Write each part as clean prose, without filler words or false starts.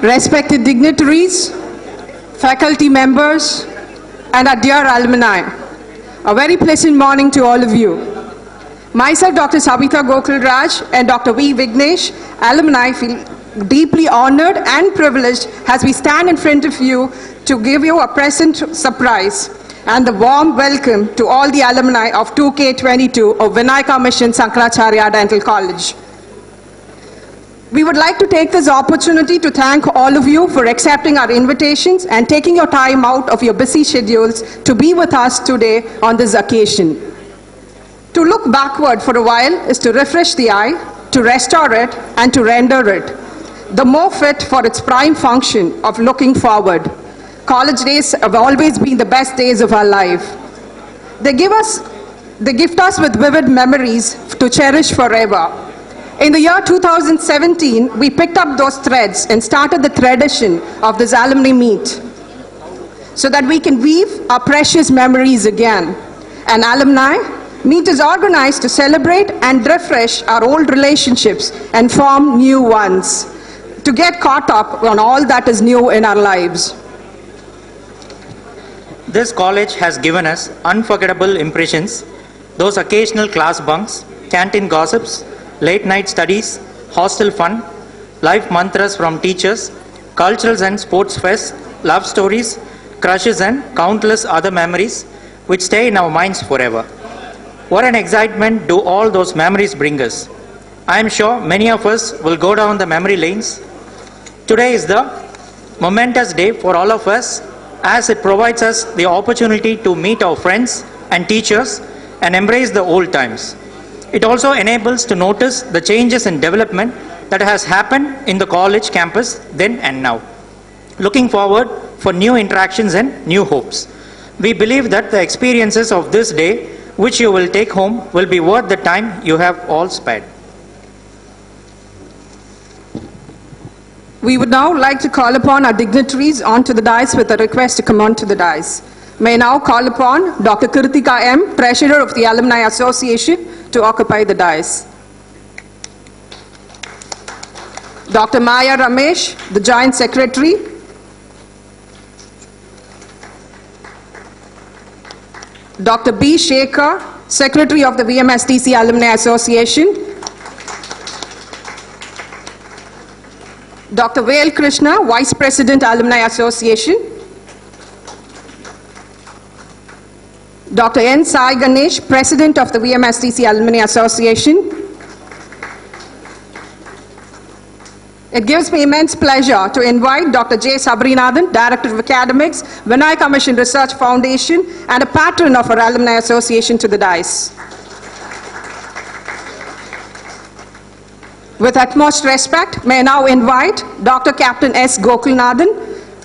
respected dignitaries, faculty members, and our dear alumni, a very pleasant morning to all of you. Myself, Dr. Savitha Gokul Raj, and Dr. V. Vignesh, alumni, feel deeply honored and privileged as we stand in front of you to give you a present surprise and a warm welcome to all the alumni of 2K22 of Vinayaka Mission Sankaracharya Dental College. We would like to take this opportunity to thank all of you for accepting our invitations and taking your time out of your busy schedules to be with us today on this occasion. To look backward for a while is to refresh the eye, to restore it, and to render it, the more fit for its prime function of looking forward. College days have always been the best days of our life. They gift us with vivid memories to cherish forever. In the year 2017, we picked up those threads and started the tradition of this alumni meet so that we can weave our precious memories again. An alumni meet is organized to celebrate and refresh our old relationships and form new ones, to get caught up on all that is new in our lives. This college has given us unforgettable impressions, those occasional class bunks, canteen gossips, late night studies, hostel fun, life mantras from teachers, culturals and sports fests, love stories, crushes and countless other memories which stay in our minds forever. What an excitement do all those memories bring us. I am sure many of us will go down the memory lanes. Today is the momentous day for all of us as it provides us the opportunity to meet our friends and teachers and embrace the old times. It also enables to notice the changes in development that has happened in the college campus then and now. Looking forward for new interactions and new hopes. We believe that the experiences of this day which you will take home will be worth the time you have all spared. We would now like to call upon our dignitaries onto the dais with a request to come onto the dais. May I now call upon Dr. Kritika M., Treasurer of the Alumni Association, to occupy the dais. Dr. Maya Ramesh, the Joint Secretary. Dr. B. Shekhar, Secretary of the VMS Alumni Association. Dr. Vail Krishna, Vice President, Alumni Association. Dr. N. Sai Ganesh, President of the VMS Alumni Association. It gives me immense pleasure to invite Dr. J. Sabrinathan, Director of Academics, Vinayaka Mission Research Foundation, and a patron of our Alumni Association to the dais. With utmost respect, may I now invite Dr. Captain S. Gokulnathan,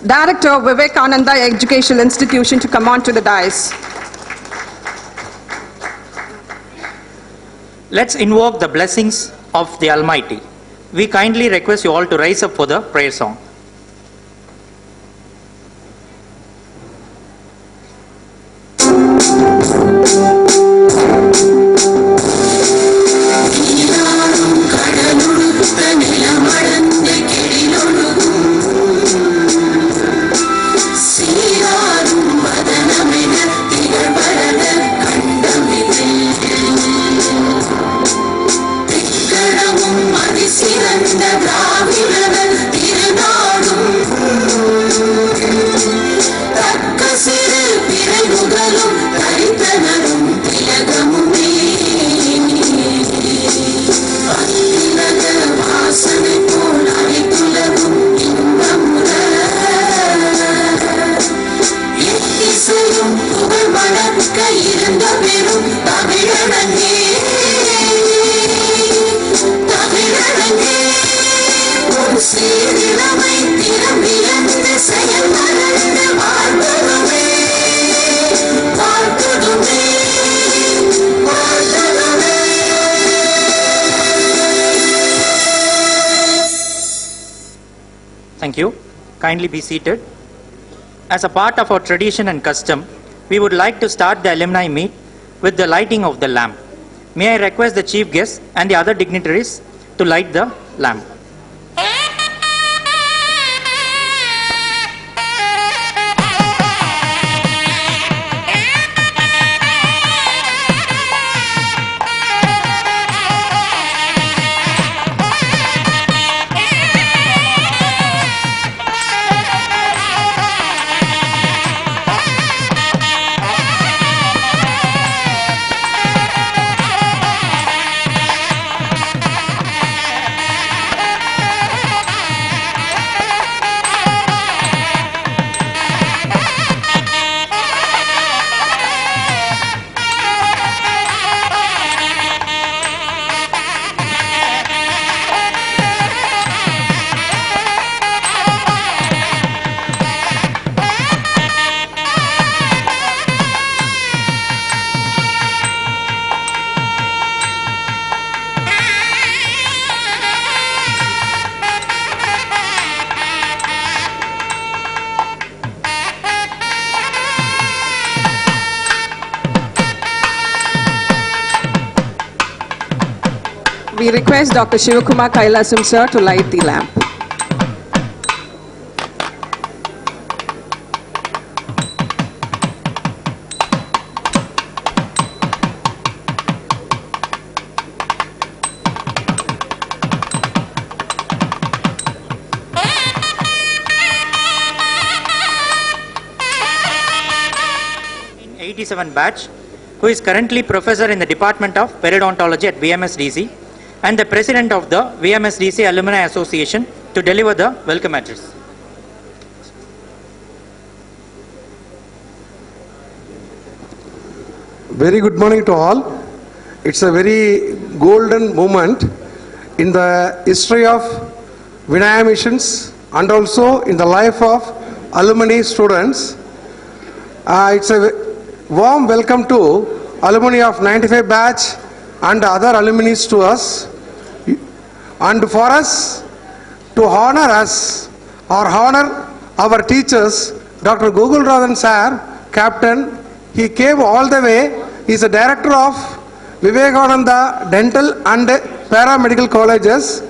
Director of Vivekananda Educational Institution, to come on to the dais. Let's invoke the blessings of the Almighty. We kindly request you all to rise up for the prayer song. Thank you. Kindly be seated. As a part of our tradition and custom, we would like to start the alumni meet with the lighting of the lamp. May I request the chief guest and the other dignitaries to light the lamp. We request Dr. Shivakumar Kailasam sir to light the lamp. In 87 batch, who is currently professor in the Department of Periodontology at VMS DC and the president of the VMS DC Alumni Association, to deliver the welcome address. Very good morning to all. It's a very golden moment in the history of Vinaya missions and also in the life of alumni students. It's a warm welcome to alumni of 95 batch and other alumni to us. And for us to honor us or honor our teachers, Dr. Gokul Radhan sir, Captain, he came all the way. He is a director of Vivekananda Dental and Paramedical Colleges.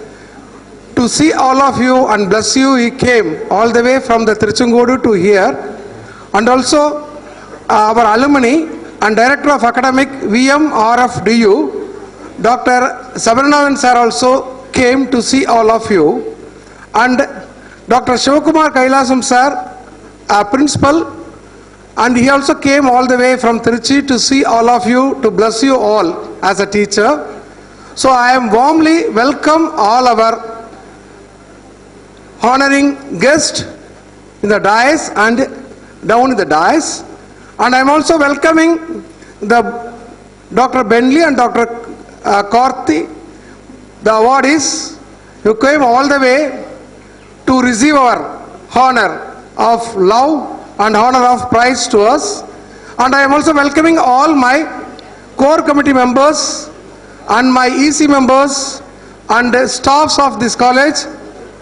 To see all of you and bless you, he came all the way from the Tiruchengodu to here. And also our alumni and director of academic VMRFDU, Dr. Sabrinathan sir also came to see all of you. And Dr. Shivakumar Kailasam sir, a principal, and he also came all the way from Trichy to see all of you, to bless you all as a teacher. So I am warmly welcome all our honoring guests in the dais and down in the dais. And I am also welcoming the Dr. Bentley and Dr. Karthi, the awardees who came all the way to receive our honor of love and honor of prize to us. And I am also welcoming all my core committee members and my EC members and staffs of this college.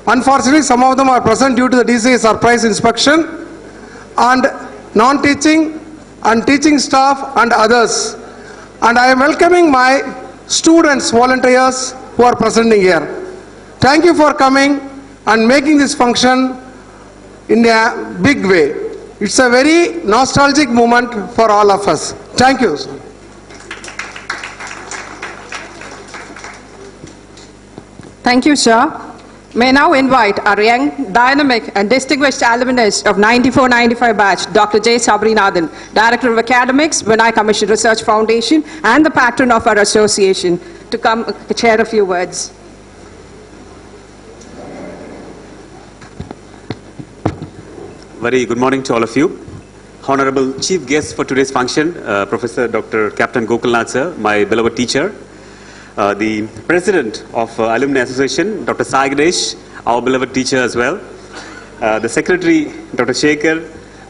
Unfortunately, some of them are present due to the DCA surprise inspection, and non-teaching and teaching staff and others. And I am welcoming my students, volunteers who are present here. Thank you for coming and making this function in a big way. It's a very nostalgic moment for all of us. Thank you, sir. Thank you, sir. May I now invite our young, dynamic and distinguished alumnus of 94-95 batch, Dr. J. Sabrinathan, Director of Academics, Vinaya Commission Research Foundation, and the patron of our association, to come share a few words. Very good morning to all of you. Honorable Chief Guest for today's function, Professor Dr. Captain Gokulnath sir, my beloved teacher. The President of Alumni Association, Dr. Sai Ganesh, our beloved teacher as well. The Secretary, Dr. Shekhar.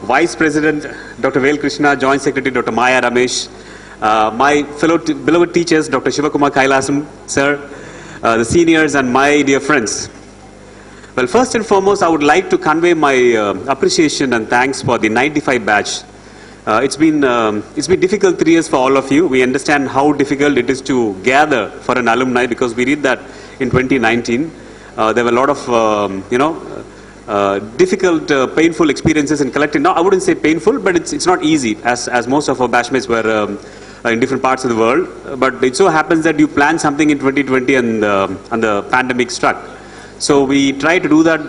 Vice President, Dr. Vel Krishna. Joint Secretary, Dr. Maya Ramesh. My fellow beloved teachers, Dr. Shivakumar Kailasam sir, the seniors and my dear friends. Well, first and foremost, I would like to convey my appreciation and thanks for the 95 batch. It's been difficult 3 years for all of you. We understand how difficult it is to gather for an alumni, because we read that in 2019 there were a lot of difficult, painful experiences in collecting. Now, I wouldn't say painful, but it's not easy, as most of our batchmates were in different parts of the world. But it so happens that you planned something in 2020 and the pandemic struck. So we tried to do that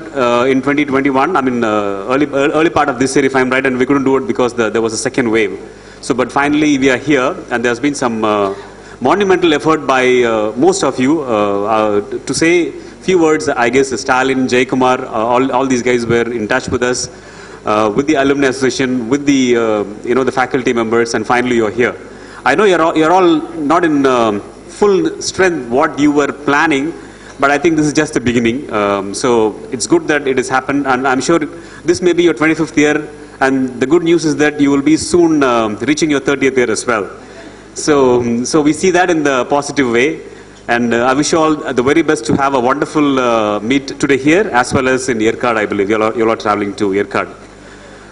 in 2021, I mean early part of this year if I'm right, and we couldn't do it because there was a second wave. So but finally we are here, and there's been some monumental effort by most of you to say few words. I guess Stalin, Jay Kumar, all these guys were in touch with us, with the Alumni Association, with the the faculty members, and finally you're here. I know you're all not in full strength what you were planning, but I think this is just the beginning. So it's good that it has happened, and I'm sure this may be your 25th year, and the good news is that you will be soon reaching your 30th year as well. So we see that in the positive way, and I wish you all the very best to have a wonderful meet today here, as well as in Yerkad, I believe. You're all traveling to Yerkad.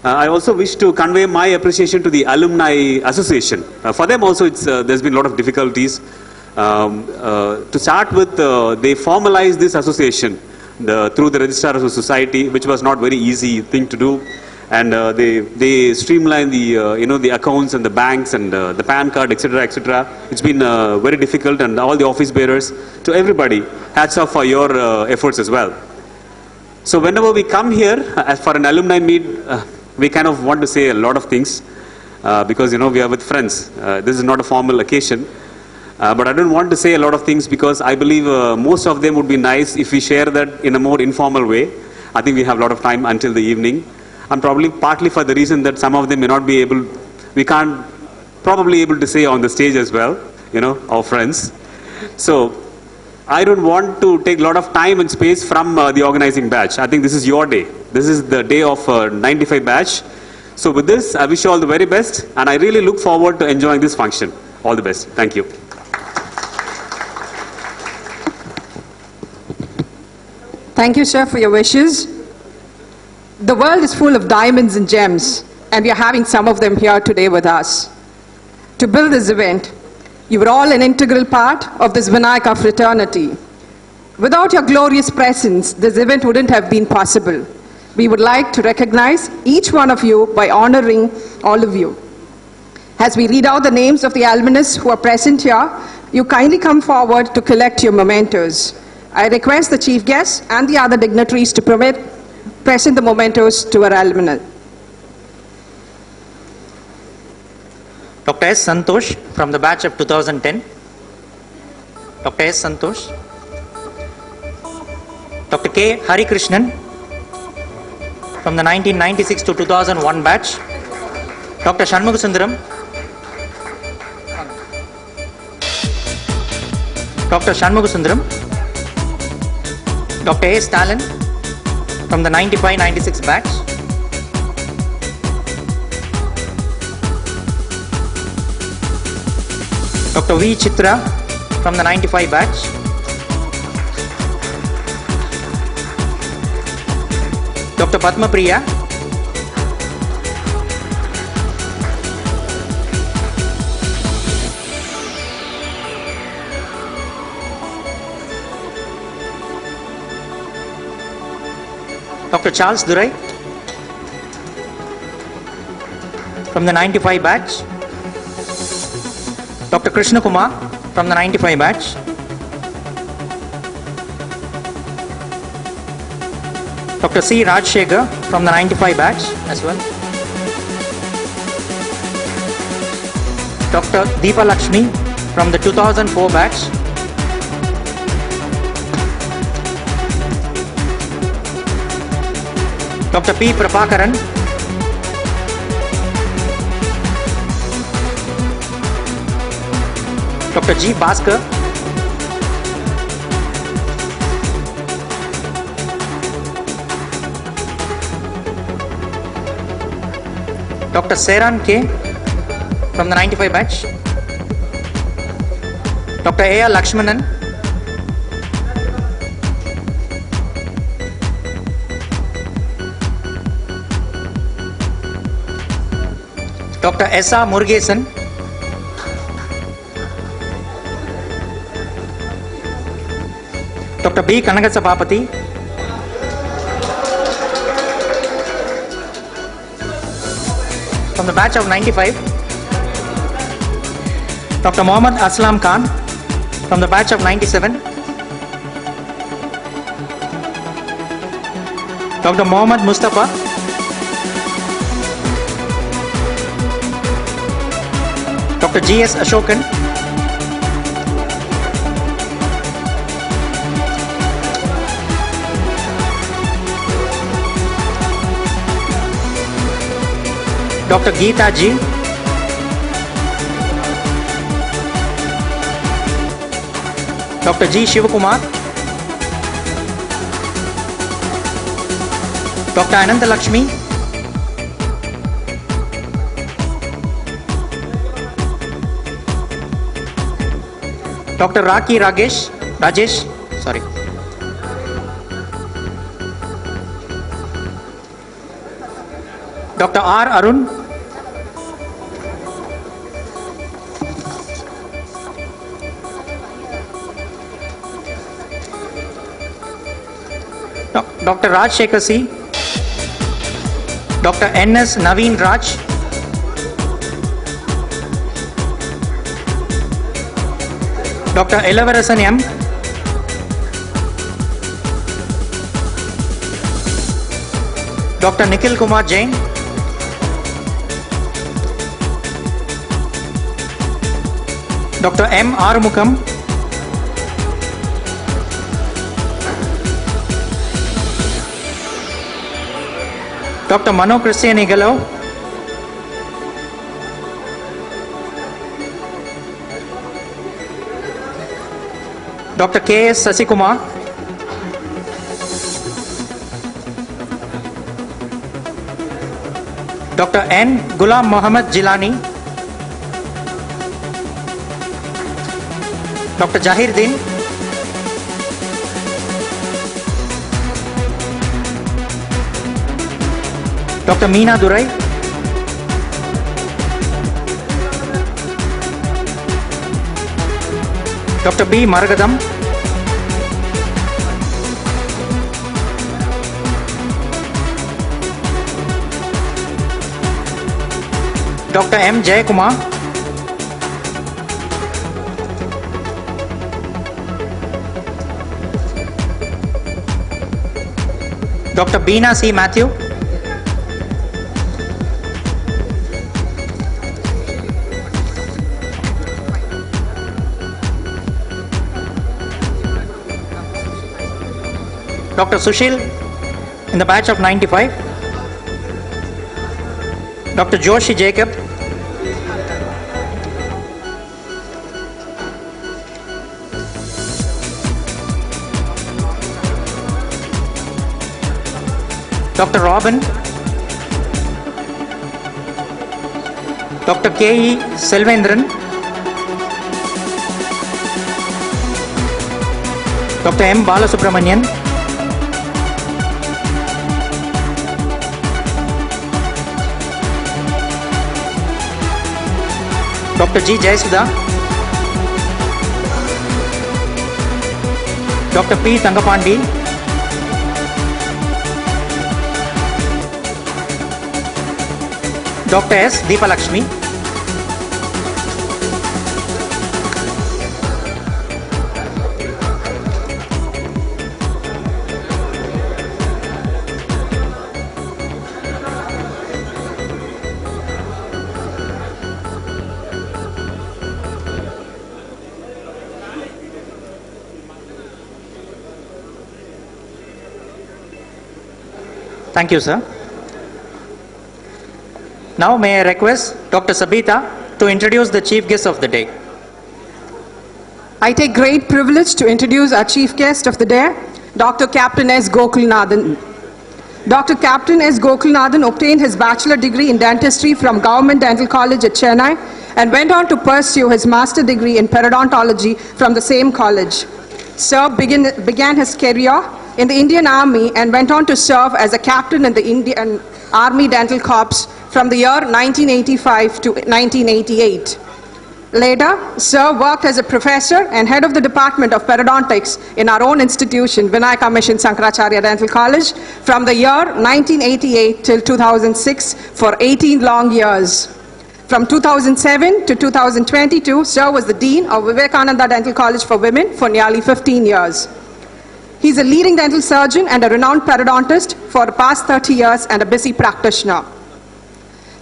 I also wish to convey my appreciation to the Alumni Association. For them also, there's been a lot of difficulties. To start with, they formalized this association through the registrar of the society, which was not very easy thing to do. And they streamlined the accounts and the banks and the PAN card, etc., etc. It's been very difficult, and all the office bearers, to everybody, hats off for your efforts as well. So whenever we come here as for an alumni meet, we kind of want to say a lot of things because we are with friends. This is not a formal occasion. But I don't want to say a lot of things because I believe most of them would be nice if we share that in a more informal way. I think we have a lot of time until the evening. And probably partly for the reason that some of them may not be able, we can't probably able to say on the stage as well, our friends. So I don't want to take a lot of time and space from the organizing batch. I think this is your day. This is the day of 95 batch. So with this, I wish you all the very best, and I really look forward to enjoying this function. All the best. Thank you. Thank you, sir, for your wishes. The world is full of diamonds and gems, and we are having some of them here today with us. To build this event, you were all an integral part of this Vinayaka fraternity. Without your glorious presence, this event wouldn't have been possible. We would like to recognize each one of you by honoring all of you. As we read out the names of the alumnus who are present here, you kindly come forward to collect your mementos. I request the chief guests and the other dignitaries to present the mementos to our alumni. Dr. S. Santosh from the batch of 2010. Dr. S. Santosh. Dr. K. Hari Krishnan from the 1996 to 2001 batch. Dr. Shanmugasundaram. Dr. Shanmugasundaram. Dr. A. Stalin from the 95-96 batch. Dr. V. Chitra from the 95 batch. Dr. Padma Priya. Dr. Charles Durai from the 95 batch. Dr. Krishna Kumar from the 95 batch. Dr. C. Rajshekhar from the 95 batch as well. Dr. Deepa Lakshmi from the 2004 batch. Dr. P. Prabhakaran. Dr. G. Bhaskar. Dr. Seran K. from the 95 batch. Dr. A. R. Lakshmanan. Dr. S. R. Murugesan. Dr. B. Kanagasapapati. From the batch of 95. Dr. Mohammad Aslam Khan from the batch of 97. Dr. Mohammad Mustafa. Dr. G. S. Ashokan. Dr. Geeta G. Dr. G. Shivakumar. Dr. Ananta Lakshmi. Dr. Raki Rajesh, sorry. Dr. R. Arun. Dr. Raj Shekhar C, Dr. N.S. Naveen Raj, Dr. Elavarasan M, Dr. Nikhil Kumar Jain, Dr. M. Arumukam, Dr. Mano Christian Igalo, Dr. K. S. Sasikumar, Dr. N. Ghulam Mohammad Jilani, Dr. Jahir Din, Dr. Meena Durai, Dr. B. Maragadam, Dr. M. Jayakumar, Dr. Beena C. Matthew, Dr. Sushil in the batch of 95, Dr. Joshi Jacob, Dr. Robin, Dr. K.E. Selvendran, Dr. M. Balasubramanian, Dr. G. Jayasudha, Dr. P. Tangapandi, Dr. S. Deepalakshmi, Thank you, sir. Now may I request Dr. Sabita to introduce the chief guest of the day. I take great privilege to introduce our chief guest of the day, Dr. Captain S. Gokulnathan. Dr. Captain S. Gokulnathan obtained his bachelor degree in dentistry from Government Dental College at Chennai and went on to pursue his master degree in periodontology from the same college. Sir began his career in the Indian Army and went on to serve as a captain in the Indian Army Dental Corps from the year 1985 to 1988. Later, Sir worked as a professor and head of the Department of Periodontics in our own institution, Vinayaka Mission Sankaracharya Dental College, from the year 1988 till 2006 for 18 long years. From 2007 to 2022, Sir was the Dean of Vivekananda Dental College for Women for nearly 15 years. He's a leading dental surgeon and a renowned periodontist for the past 30 years and a busy practitioner.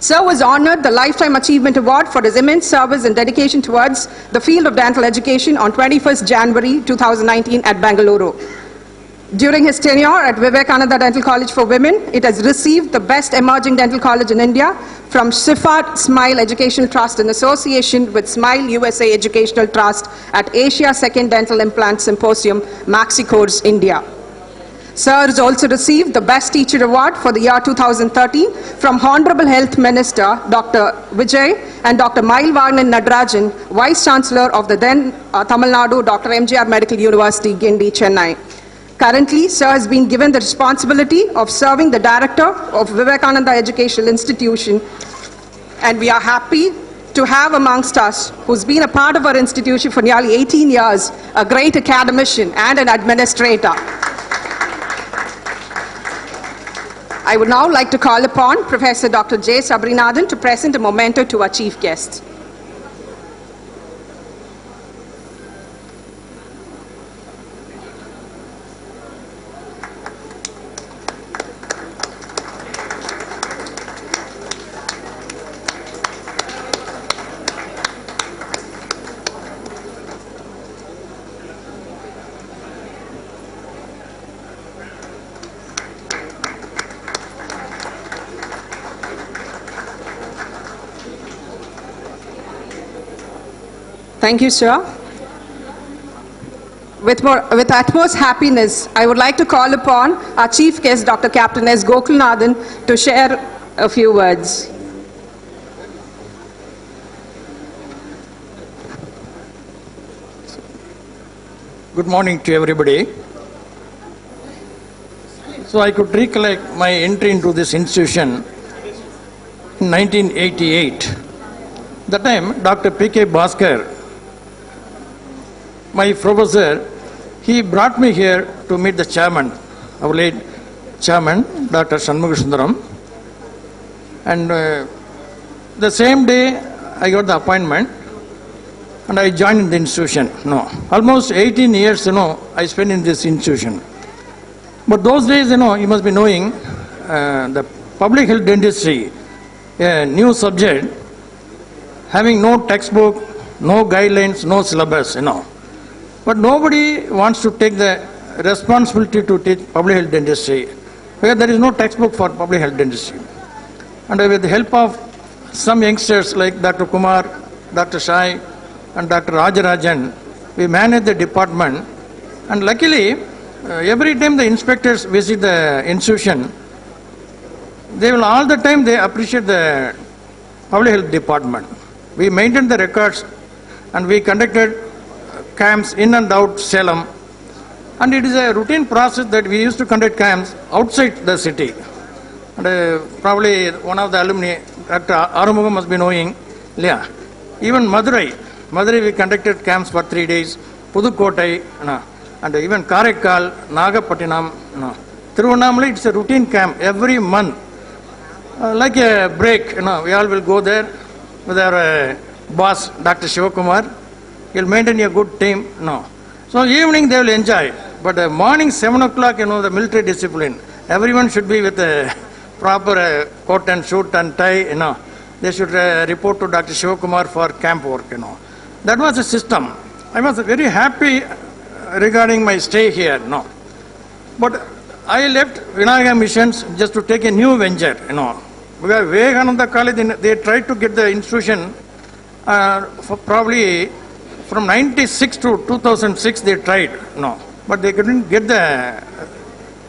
Sir was honored the Lifetime Achievement Award for his immense service and dedication towards the field of dental education on 21st January 2019 at Bengaluru. During his tenure at Vivekananda Dental College for Women, it has received the Best Emerging Dental College in India from Sifat Smile Educational Trust in association with Smile USA Educational Trust at Asia Second Dental Implant Symposium, Maxi Course, India. Sir has also received the Best Teacher Award for the year 2013 from Honorable Health Minister Dr. Vijay and Dr. Mailvarnan Nadarajan, Vice Chancellor of the then Tamil Nadu Dr. MGR Medical University, Gindi, Chennai. Currently, Sir has been given the responsibility of serving the Director of Vivekananda Educational Institution, and we are happy to have amongst us, who's been a part of our institution for nearly 18 years, a great academician and an administrator. I would now like to call upon Professor Dr. J. Sabrinathan to present a memento to our chief guest. Thank you, sir. With utmost happiness, I would like to call upon our chief guest, Dr. Captain S. Gokulnathan, to share a few words. Good morning to everybody. So I could recollect my entry into this institution in 1988. That time, Dr. P.K. Bhaskar, my professor, he brought me here to meet the chairman, our late chairman, Dr. Shanmugasundaram. And the same day, I got the appointment and I joined the institution. Almost 18 years, I spent in this institution. But those days, you must be knowing the public health dentistry, a new subject, having no textbook, no guidelines, no syllabus, But nobody wants to take the responsibility to teach public health dentistry because there is no textbook for public health dentistry. And with the help of some youngsters like Dr. Kumar, Dr. Shai, and Dr. Rajarajan, we managed the department. And luckily, every time the inspectors visit the institution, they will all the time they appreciate the public health department. We maintained the records and we conducted camps in and out Salem. And it is a routine process that we used to conduct camps outside the city. And probably one of the alumni, Dr. Arumugam must be knowing, yeah. Even Madurai we conducted camps for 3 days, Pudukottai, and even Karaikal, Nagapattinam, Thiruvannamalai, it's a routine camp every month. Like a break, we all will go there with our boss, Dr. Shivakumar. He'll maintain a good team. So evening they will enjoy. But morning 7 o'clock, the military discipline. Everyone should be with a proper coat and suit and tie, They should report to Dr. Shivakumar for camp work, That was a system. I was very happy regarding my stay here, But I left Vinayaka Missions just to take a new venture, Because Vivekananda College, they tried to get the institution for probably from 96 to 2006 they tried, But they couldn't get the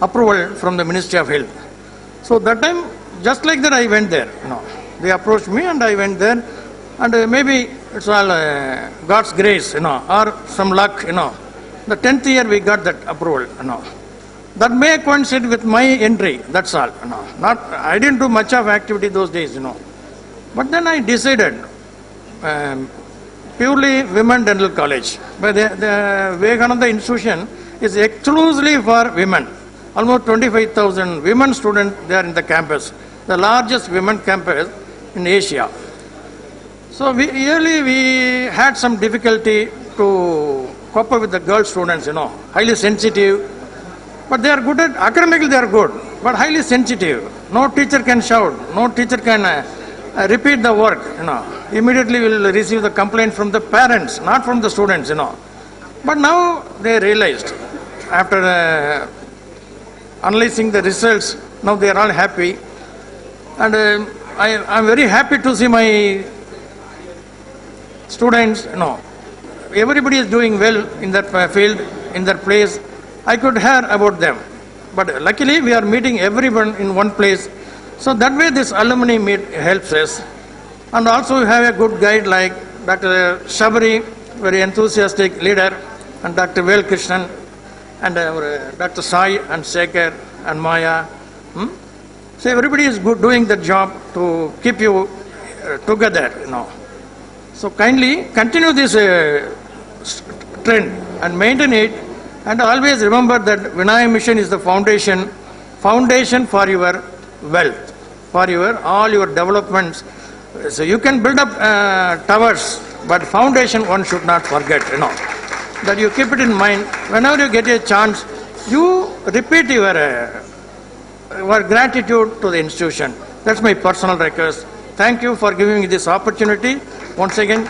approval from the Ministry of Health. So that time, just like that I went there, They approached me and I went there. And maybe it's all God's grace, or some luck, The 10th year we got that approval, That may coincide with my entry, that's all, I didn't do much of activity those days, But then I decided, purely women dental college. But the Vivekananda institution is exclusively for women. Almost 25,000 women students there in the campus, the largest women campus in Asia. So we had some difficulty to cope up with the girl students, highly sensitive. But they are good at, academically they are good, but highly sensitive. No teacher can shout, no teacher can repeat the work, Immediately will receive the complaint from the parents, not from the students, But now they realized, after analyzing the results, now they are all happy. And I am very happy to see my students, everybody is doing well in that field, in that place. I could hear about them. But luckily we are meeting everyone in one place. So that way this alumni meet helps us. And also we have a good guide like Dr. Shabari, very enthusiastic leader, and Dr. Vel Krishnan, and Dr. Sai and Shekhar and Maya. So everybody is good doing the job to keep you together, So kindly continue this trend and maintain it, and always remember that Vinaya Mission is the foundation for your wealth for all your developments. So you can build up towers, but foundation one should not forget, that you keep it in mind. Whenever you get a chance, you repeat your gratitude to the institution. That's my personal request. Thank you for giving me this opportunity. Once again,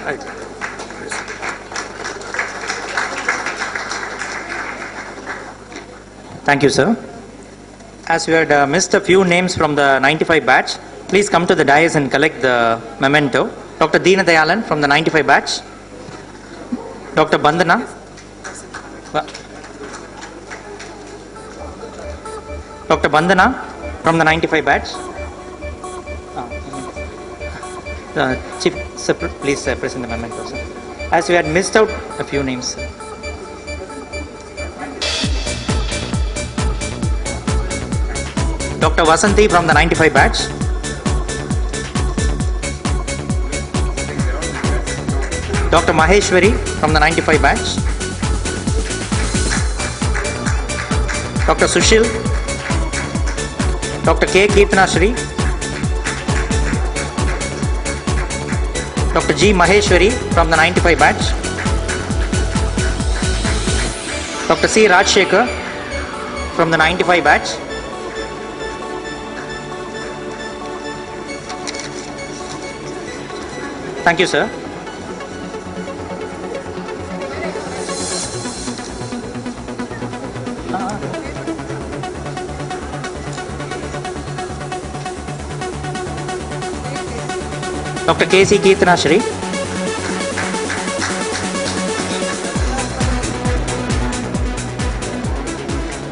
Thank you, sir. As we had missed a few names from the 95 batch, please come to the dais and collect the memento. Dr. Deena Dayalan from the 95 batch. Dr. Bandana. Dr. Bandana from the 95 batch. Chief, sir, please present the memento, sir. As we had missed out a few names, sir. Dr. Vasanthi from the 95 batch. Dr. Maheshwari from the 95 batch. Dr. Sushil. Dr. K. Keerthanashri. Dr. G. Maheshwari from the 95 batch. Dr. C. Rajshekhar from the 95 batch. Thank you, sir. Dr. K.C. Keerthanashri.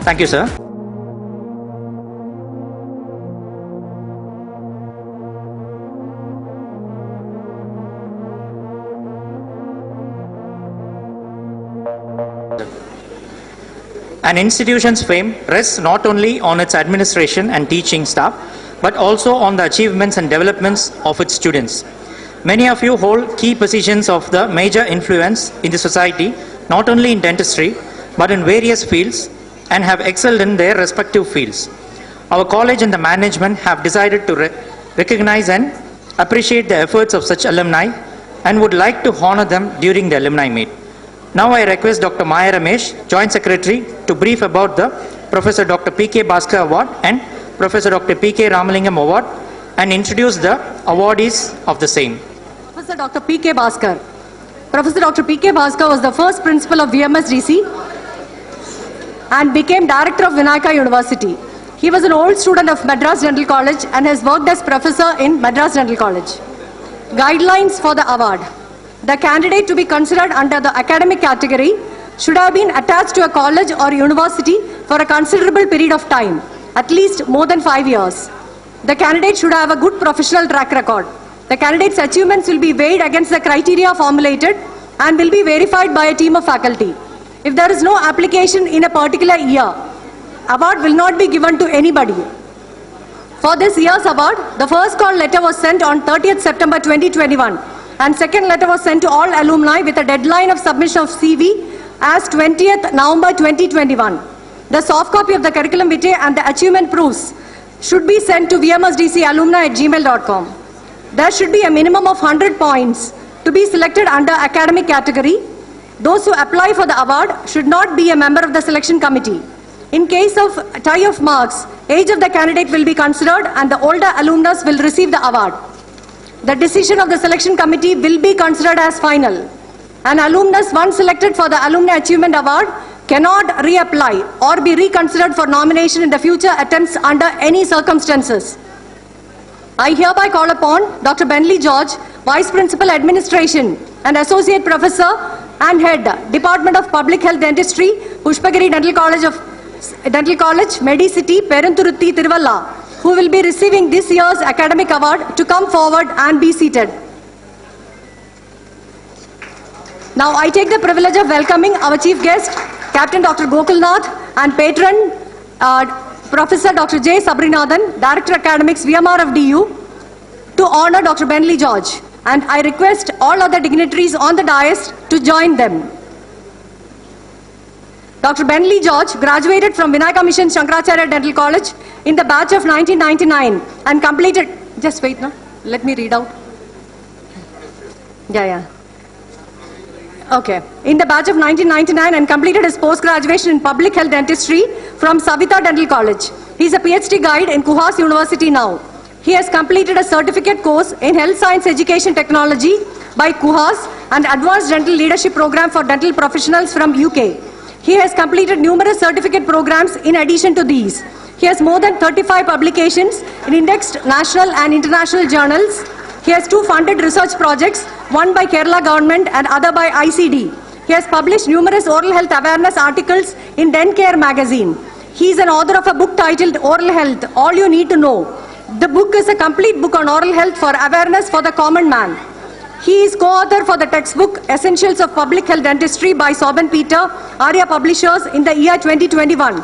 Thank you, sir. An institution's fame rests not only on its administration and teaching staff, but also on the achievements and developments of its students. Many of you hold key positions of the major influence in the society, not only in dentistry, but in various fields, and have excelled in their respective fields. Our college and the management have decided to recognize and appreciate the efforts of such alumni and would like to honor them during the alumni meet. Now I request Dr. Maya Ramesh, Joint Secretary, to brief about the Professor Dr. P.K. Bhaskar Award and Professor Dr. P.K. Ramalingam Award and introduce the awardees of the same. Professor Dr. P.K. Bhaskar. Professor Dr. P.K. Bhaskar was the first principal of VMS DC and became director of Vinayaka University. He was an old student of Madras Dental College and has worked as professor in Madras Dental College. Guidelines for the award. The candidate to be considered under the academic category should have been attached to a college or university for a considerable period of time, at least more than 5 years. The candidate should have a good professional track record. The candidate's achievements will be weighed against the criteria formulated and will be verified by a team of faculty. If there is no application in a particular year, award will not be given to anybody. For this year's award, the first call letter was sent on 30th September 2021 and second letter was sent to all alumni with a deadline of submission of CV as 20th November 2021. The soft copy of the curriculum vitae and the achievement proofs should be sent to vmsdcalumni@gmail.com. There should be a minimum of 100 points to be selected under academic category. Those who apply for the award should not be a member of the selection committee. In case of tie of marks, age of the candidate will be considered and the older alumnus will receive the award. The decision of the selection committee will be considered as final. An alumnus once selected for the Alumni Achievement Award cannot reapply or be reconsidered for nomination in the future attempts under any circumstances. I hereby call upon Dr. Bentley George, Vice Principal Administration and Associate Professor and Head, Department of Public Health Dentistry, Pushpagiri Dental College, Medicity, Peranturutti, Tiruvalla, who will be receiving this year's academic award, to come forward and be seated. Now I take the privilege of welcoming our chief guest, Captain Dr. Gokulnath, and patron, Professor Dr. J. Sabrinathan, Director Academics, VMR of DU, to honor Dr. Bentley George. And I request all other dignitaries on the dais to join them. Dr. Bentley George graduated from Vinayaka Mission Shankaracharya Dental College in the batch of 1999 and completed, just wait now, let me read out. Yeah. Okay. In the batch of 1999 and completed his post-graduation in public health dentistry from Savita Dental College. He is a PhD guide in Kuhas University now. He has completed a certificate course in Health Science Education Technology by Kuhas and Advanced Dental Leadership Program for Dental Professionals from UK. He has completed numerous certificate programs in addition to these. He has more than 35 publications in indexed national and international journals. He has 2 funded research projects, one by Kerala government and other by ICD. He has published numerous oral health awareness articles in Dent Care magazine. He is an author of a book titled Oral Health, All You Need to Know. The book is a complete book on oral health for awareness for the common man. He is co-author for the textbook Essentials of Public Health Dentistry by Soban Peter, Arya Publishers in the year 2021.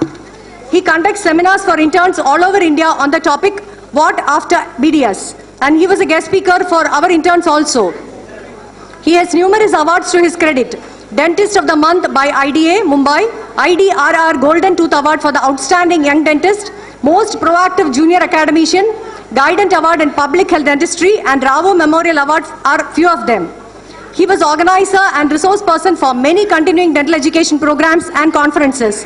He conducts seminars for interns all over India on the topic What After BDS, and he was a guest speaker for our interns also. He has numerous awards to his credit. Dentist of the Month by IDA, Mumbai, IDRR Golden Tooth Award for the Outstanding Young Dentist, Most Proactive Junior Academician, Guidant Award in Public Health Dentistry, and Rao Memorial Awards are few of them. He was organizer and resource person for many continuing dental education programs and conferences.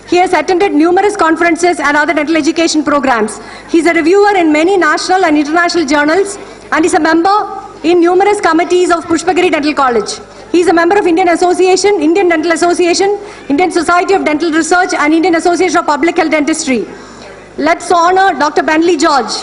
He has attended numerous conferences and other dental education programs. He is a reviewer in many national and international journals and is a member in numerous committees of Pushpagiri Dental College. He is a member of Indian Association, Indian Dental Association, Indian Society of Dental Research, and Indian Association of Public Health Dentistry. Let's honor Dr. Bentley George.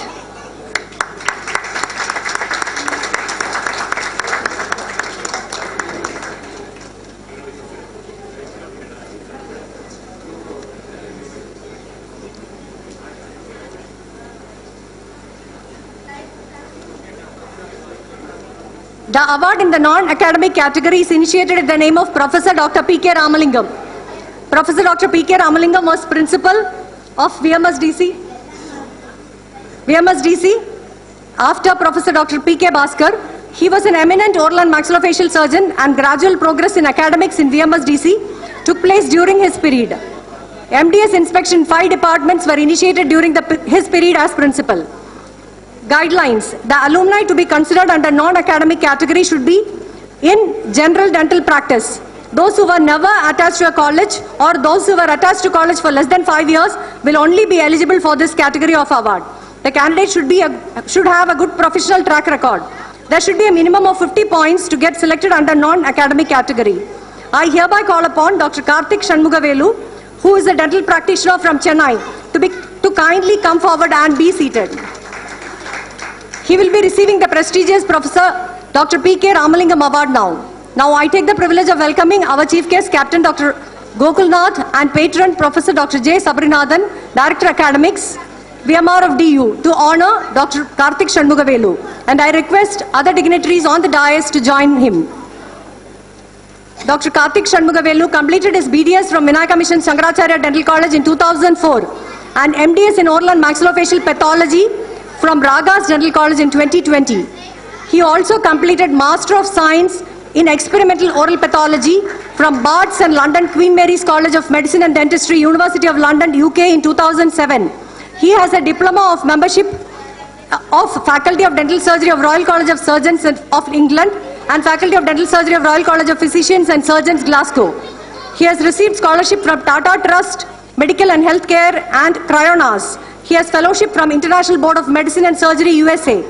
The award in the non-academic category is initiated in the name of Professor Dr. P.K. Ramalingam. Professor Dr. P.K. Ramalingam was principal of VMS DC. After Professor Dr. P.K. Bhaskar, he was an eminent oral and maxillofacial surgeon, and gradual progress in academics in VMS DC took place during his period. MDS inspection in 5 departments were initiated during his period as principal. Guidelines. The alumni to be considered under non-academic category should be in general dental practice. Those who were never attached to a college or those who were attached to college for less than 5 years will only be eligible for this category of award. The candidate should have a good professional track record. There should be a minimum of 50 points to get selected under non-academic category. I hereby call upon Dr. Karthik Shanmugavelu, who is a dental practitioner from Chennai, to kindly come forward and be seated. He will be receiving the prestigious Professor Dr. P.K. Ramalingam Award now. Now I take the privilege of welcoming our Chief Guest, Captain Dr. Gokulnath, and Patron Professor Dr. J. Sabrinathan, Director Academics, VMR of DU, to honor Dr. Karthik Shanmugavelu. And I request other dignitaries on the dais to join him. Dr. Karthik Shanmugavelu completed his BDS from Vinayaka Mission Shankaracharya Dental College in 2004 and MDS in Oral and Maxillofacial Pathology from Ragas Dental College in 2020. He also completed Master of Science in Experimental Oral Pathology from Barts and London Queen Mary's College of Medicine and Dentistry, University of London, UK in 2007. He has a diploma of membership of Faculty of Dental Surgery of Royal College of Surgeons of England and Faculty of Dental Surgery of Royal College of Physicians and Surgeons, Glasgow. He has received scholarship from Tata Trust, Medical and Healthcare, and Cryonas. He has fellowship from International Board of Medicine and Surgery, USA.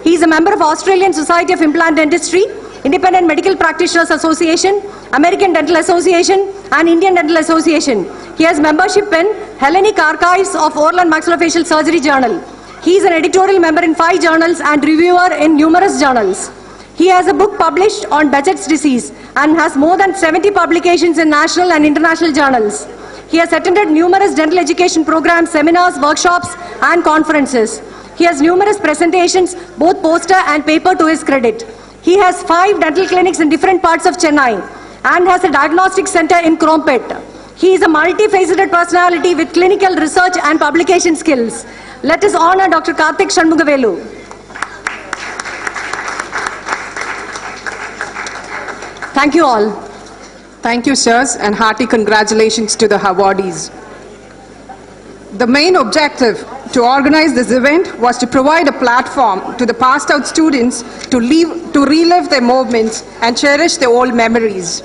He is a member of Australian Society of Implant Dentistry, Independent Medical Practitioners Association, American Dental Association, and Indian Dental Association. He has membership in Hellenic Archives of Oral and Maxillofacial Surgery Journal. He is an editorial member in 5 journals and reviewer in numerous journals. He has a book published on Behçet's disease and has more than 70 publications in national and international journals. He has attended numerous dental education programs, seminars, workshops, and conferences. He has numerous presentations, both poster and paper, to his credit. He has 5 dental clinics in different parts of Chennai and has a diagnostic center in Krompet. He is a multifaceted personality with clinical research and publication skills. Let us honor Dr. Karthik Shanmugavelu. Thank you all. Thank you, sirs, and hearty congratulations to the awardees. The main objective to organize this event was to provide a platform to the passed out students to relive their moments and cherish their old memories.